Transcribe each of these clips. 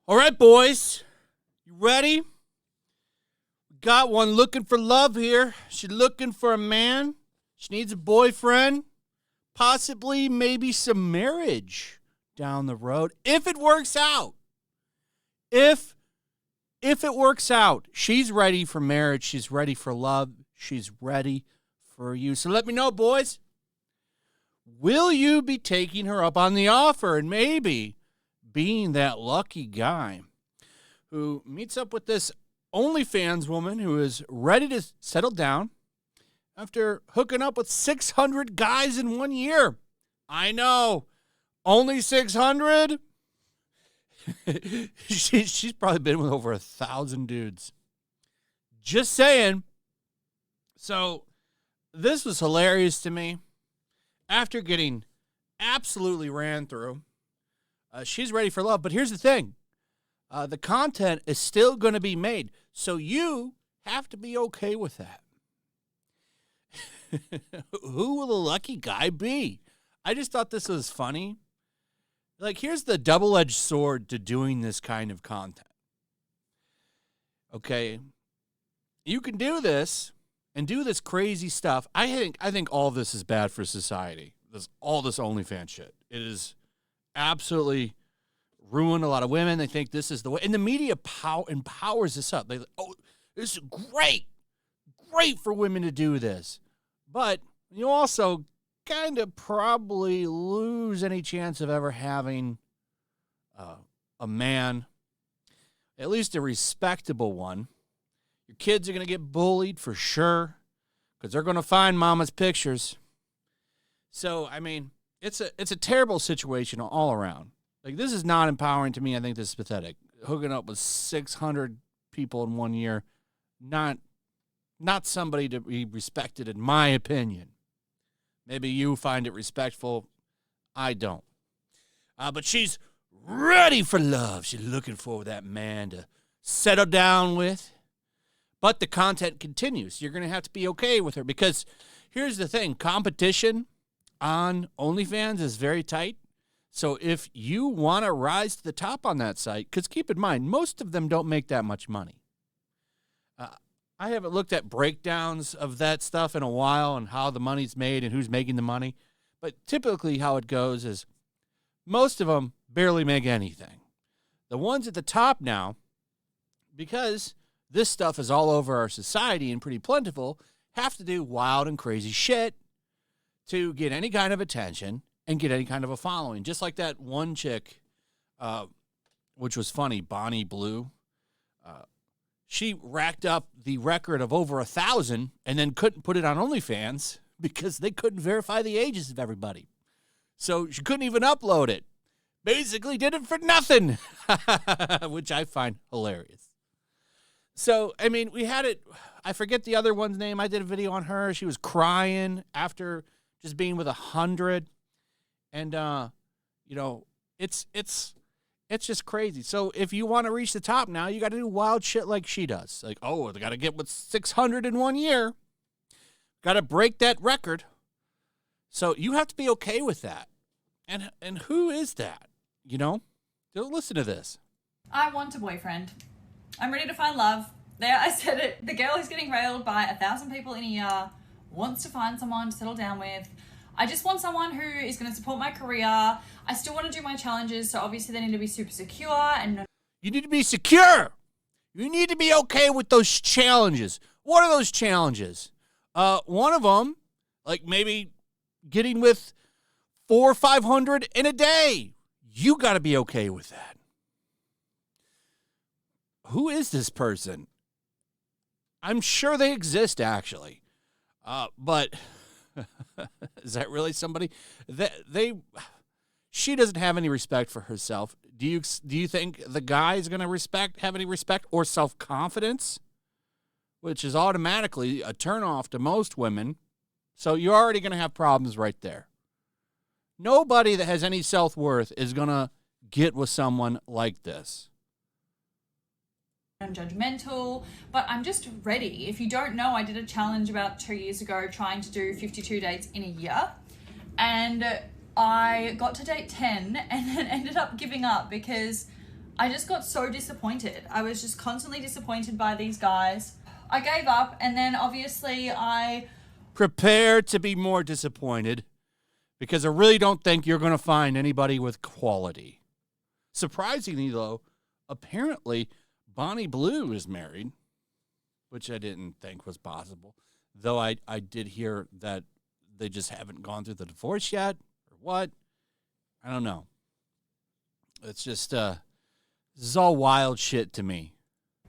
All right, boys. You ready? Got one looking for love here. She's looking for a man. She needs a boyfriend. Possibly maybe some marriage down the road. If it works out. If it works out. She's ready for marriage. She's ready for love. She's ready for you. So let me know, boys. Will you be taking her up on the offer and maybe being that lucky guy who meets up with this OnlyFans woman who is ready to settle down after hooking up with 600 guys in 1 year? I know. Only 600? She's probably been with over 1,000 dudes. Just saying. So this was hilarious to me. After getting absolutely ran through, she's ready for love. But here's the thing. The content is still going to be made. So you have to be okay with that. Who will the lucky guy be? I just thought this was funny. Like, here's the double-edged sword to doing this kind of content. Okay. You can do this and do this crazy stuff. I think all of this is bad for society. All this OnlyFans shit. It is absolutely ruined a lot of women. They think this is the way. And the media empowers this up. They this is great for women to do this. But you also kind of probably lose any chance of ever having a man, at least a respectable one. Your kids are going to get bullied for sure because they're going to find mama's pictures. So, I mean, it's a terrible situation all around. Like, this is not empowering to me. I think this is pathetic. Hooking up with 600 people in 1 year, not somebody to be respected, in my opinion. Maybe you find it respectful. I don't. But she's ready for love. She's looking for that man to settle down with. But the content continues. You're going to have to be okay with her because here's the thing. Competition on OnlyFans is very tight. So if you want to rise to the top on that site, because keep in mind, most of them don't make that much money. I haven't looked at breakdowns of that stuff in a while and how the money's made and who's making the money. But typically how it goes is most of them barely make anything. The ones at the top now, because this stuff is all over our society and pretty plentiful, have to do wild and crazy shit to get any kind of attention and get any kind of a following. Just like that one chick, which was funny, Bonnie Blue. She racked up the record of over 1,000 and then couldn't put it on OnlyFans because they couldn't verify the ages of everybody. So she couldn't even upload it. Basically did it for nothing, which I find hilarious. So, I mean, we had it. I forget the other one's name. I did a video on her. She was crying after just being with 100. And, you know, it's just crazy. So if you want to reach the top now, you got to do wild shit like she does. Like, oh, they got to get with 600 in 1 year. Got to break that record. So you have to be okay with that. And who is that? You know? Don't listen to this. I want a boyfriend. I'm ready to find love. There, I said it. The girl who's getting railed by 1,000 people in a year wants to find someone to settle down with. I just want someone who is going to support my career. I still want to do my challenges, so obviously they need to be super secure and You need to be secure. You need to be okay with those challenges. What are those challenges? One of them, like maybe getting with 400 or 500 in a day. You got to be okay with that. Who is this person? I'm sure they exist, actually. But is that really somebody? She doesn't have any respect for herself. Do you think the guy is going to have any respect or self-confidence? Which is automatically a turnoff to most women. So you're already going to have problems right there. Nobody that has any self-worth is going to get with someone like this. judgmental, but I'm just ready. If you don't know, I did a challenge about 2 years ago trying to do 52 dates in a year, and I got to date 10 and then ended up giving up because I just got so disappointed. I was just constantly disappointed by these guys. I gave up, and then obviously I... Prepare to be more disappointed, because I really don't think you're going to find anybody with quality. Surprisingly, though, apparently Bonnie Blue is married, which I didn't think was possible. Though I did hear that they just haven't gone through the divorce yet, or what. I don't know. It's just, this is all wild shit to me.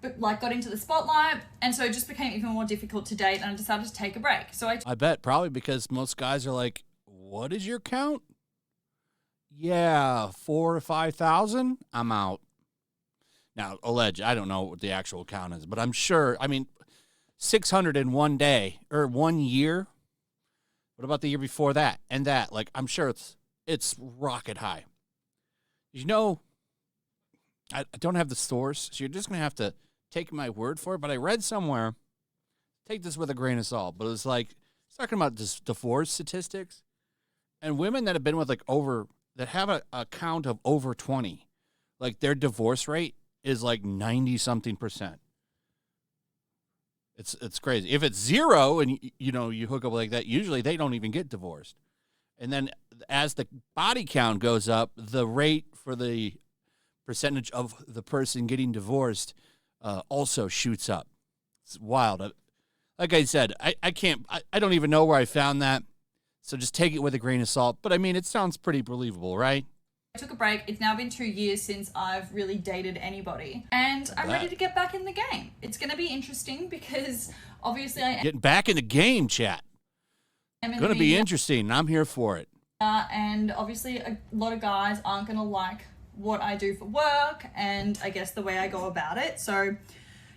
But like got into the spotlight, and so it just became even more difficult to date, and I decided to take a break. So I bet probably because most guys are like, what is your count? Yeah, 4,000 or 5,000. I'm out. Now, I don't know what the actual count is, but I'm sure. I mean, 600 in one day or 1 year. What about the year before that and that? Like, I'm sure it's rocket high. You know, I don't have the source, so you're just gonna have to take my word for it. But I read somewhere, take this with a grain of salt, but it's like it's talking about this divorce statistics, and women that have been with that have a count of over 20, like their divorce rate is like 90-something%. It's crazy. If it's 0 and you hook up like that, usually they don't even get divorced. And then as the body count goes up, the rate for the percentage of the person getting divorced also shoots up. It's wild. Like I said, I don't even know where I found that. So just take it with a grain of salt. But I mean, it sounds pretty believable, right? I took a break. It's now been 2 years since I've really dated anybody, and I'm ready to get back in the game. It's going to be interesting because obviously getting back in the game, chat. It's going to be interesting. I'm here for it. And obviously a lot of guys aren't going to like what I do for work and I guess the way I go about it. So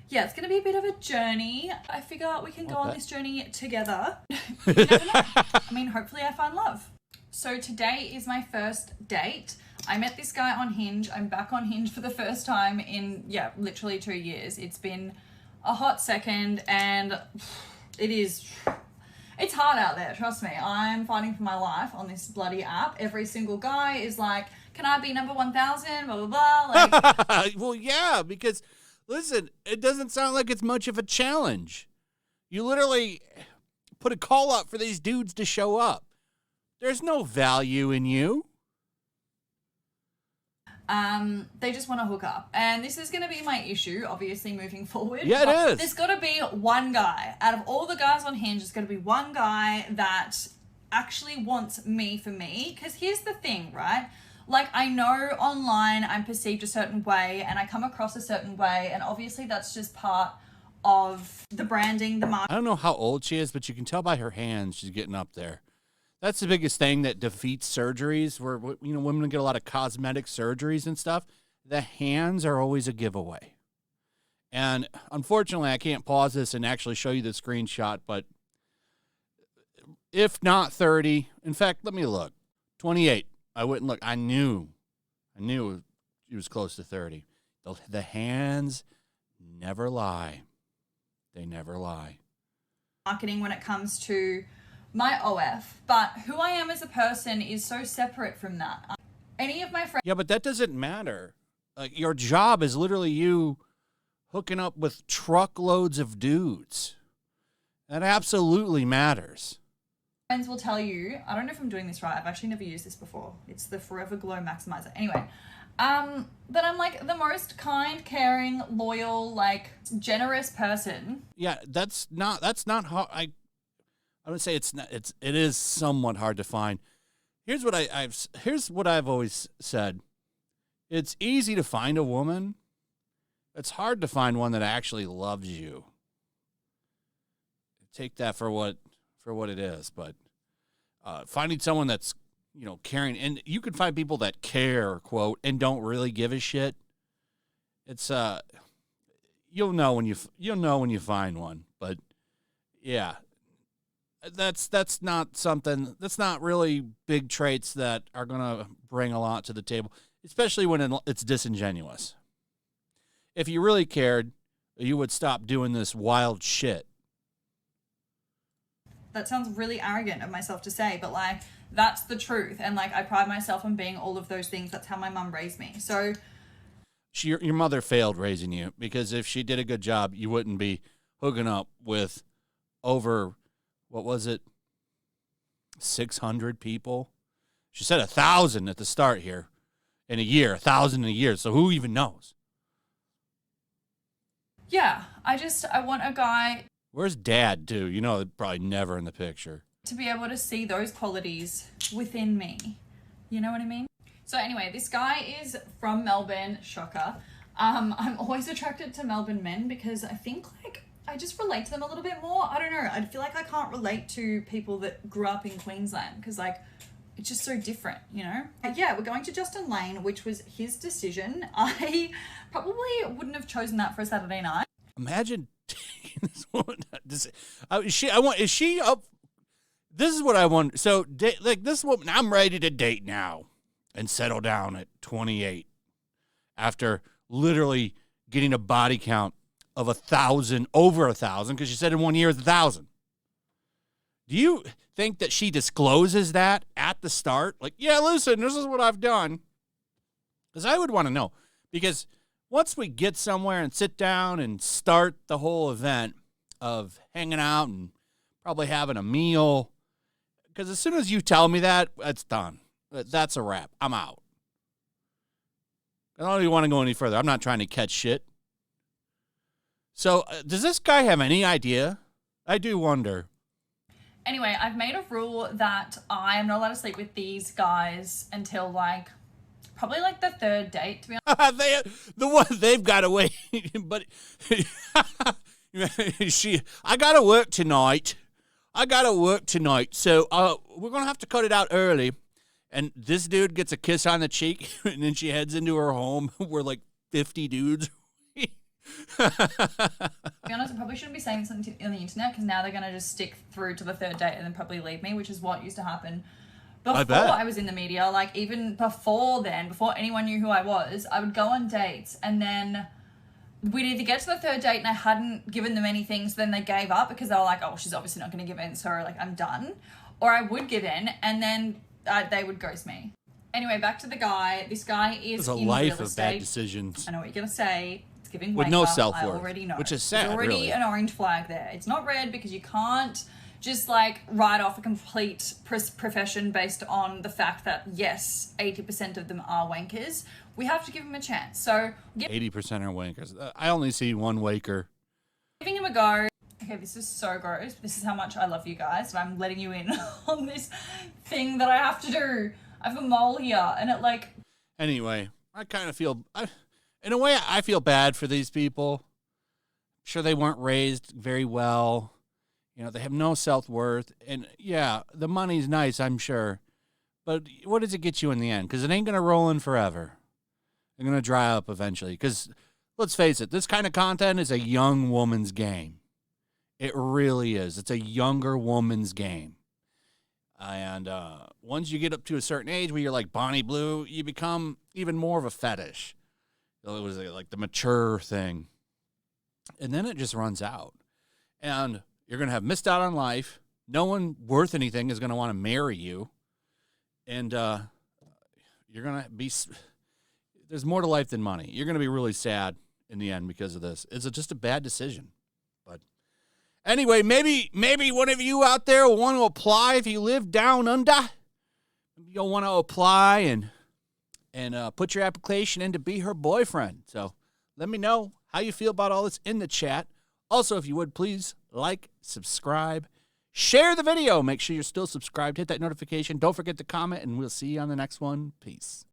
yeah, it's going to be a bit of a journey. I figure we can go on this journey together. You never know. I mean, hopefully I find love. So today is my first date. I met this guy on Hinge. I'm back on Hinge for the first time in, literally 2 years. It's been a hot second, and it's hard out there, trust me. I'm fighting for my life on this bloody app. Every single guy is like, can I be number 1,000, blah, blah, blah. Like, well, yeah, because, listen, it doesn't sound like it's much of a challenge. You literally put a call up for these dudes to show up. There's no value in you. They just want to hook up. And this is going to be my issue, obviously, moving forward. Yeah, it is. There's got to be one guy. Out of all the guys on Hinge, there's got to be one guy that actually wants me for me. Because here's the thing, right? Like, I know online I'm perceived a certain way and I come across a certain way. And obviously that's just part of the branding, the marketing. I don't know how old she is, but you can tell by her hands she's getting up there. That's the biggest thing that defeats surgeries, where women get a lot of cosmetic surgeries and stuff. The hands are always a giveaway. And unfortunately, I can't pause this and actually show you the screenshot, but if not 30, in fact, let me look. 28. I wouldn't look. I knew he was close to 30. The hands never lie. They never lie. Marketing when it comes to my OF, but who I am as a person is so separate from that. Any of my friends... Yeah, but that doesn't matter. Like, your job is literally you hooking up with truckloads of dudes. That absolutely matters. Friends will tell you, I don't know if I'm doing this right, I've actually never used this before. It's the Forever Glow Maximizer. Anyway, that I'm like the most kind, caring, loyal, like generous person. Yeah, that's not how I would say it is somewhat hard to find. Here's what I've always said. It's easy to find a woman. It's hard to find one that actually loves you. Take that for what it is, but finding someone that's, caring, and you can find people that care, quote, and don't really give a shit. It's you'll know when you find one, but yeah. That's not really big traits that are going to bring a lot to the table, especially when it's disingenuous. If you really cared, you would stop doing this wild shit. That sounds really arrogant of myself to say, but like, that's the truth. And like, I pride myself on being all of those things. That's how my mum raised me. So Your mother failed raising you, because if she did a good job, you wouldn't be hooking up with over, what was it, 600 people? She said 1,000 at the start here in a year, 1,000 in a year. So who even knows? yeah, I want a guy Where's Dad, too? You know, probably never in the picture. to be able to see those qualities within me. You know what I mean? So anyway, this guy is from Melbourne, shocker. I'm always attracted to Melbourne men because I think like I just relate to them a little bit more. I don't know. I feel like I can't relate to people that grew up in Queensland because like it's just so different, you know? Yeah, we're going to Justin Lane, which was his decision. I probably wouldn't have chosen that for a Saturday night. Imagine taking this woman. Is she up? This is what I want. So, like this woman, I'm ready to date now and settle down at 28 after literally getting a body count of 1,000, over 1,000, because she said in 1 year it's 1,000. Do you think that she discloses that at the start? Like, yeah, listen, this is what I've done. Because I would want to know. Because once we get somewhere and sit down and start the whole event of hanging out and probably having a meal, because as soon as you tell me that, it's done. That's a wrap. I'm out. I don't even want to go any further. I'm not trying to catch shit. So, does this guy have any idea? I do wonder. Anyway, I've made a rule that I am not allowed to sleep with these guys until like probably like the third date, to be honest. They've got to wait, but I got to work tonight. So we're gonna have to cut it out early. And this dude gets a kiss on the cheek, and then she heads into her home where like 50 dudes. To be honest, I probably shouldn't be saying something on the internet because now they're going to just stick through to the third date and then probably leave me, which is what used to happen before I was in the media. Like even before then, before anyone knew who I was, I would go on dates and then we'd either get to the third date and I hadn't given them anything, so then they gave up because they were like, oh, she's obviously not going to give in, so like I'm done. Or I would give in and then they would ghost me. Anyway, back to the guy. This guy is in real estate. It's a life of bad decisions. I know what you're going to say. Giving with no self-worth, I already know. Which is sad. There's already really an orange flag there. It's not red because you can't just like write off a complete profession based on the fact that yes, 80% of them are wankers. We have to give them a chance. So 80% are wankers. I only see one wanker. Giving him a go. Okay, this is so gross. This is how much I love you guys, and I'm letting you in on this thing that I have to do. I have a mole here, and it like. Anyway, I kind of feel. In a way, I feel bad for these people. I'm sure they weren't raised very well. You know, they have no self-worth. And, yeah, the money's nice, I'm sure. But what does it get you in the end? Because it ain't going to roll in forever. They're going to dry up eventually. Because, let's face it, this kind of content is a young woman's game. It really is. It's a younger woman's game. And once you get up to a certain age where you're like Bonnie Blue, you become even more of a fetish. It was like the mature thing. And then it just runs out. And you're going to have missed out on life. No one worth anything is going to want to marry you. And you're going to be... There's more to life than money. You're going to be really sad in the end because of this. It's just a bad decision. But anyway, maybe one of you out there will want to apply if you live down under. You'll want to apply and put your application in to be her boyfriend. So let me know how you feel about all this in the chat. Also, if you would, please like, subscribe, share the video. Make sure you're still subscribed. Hit that notification. Don't forget to comment, and we'll see you on the next one. Peace.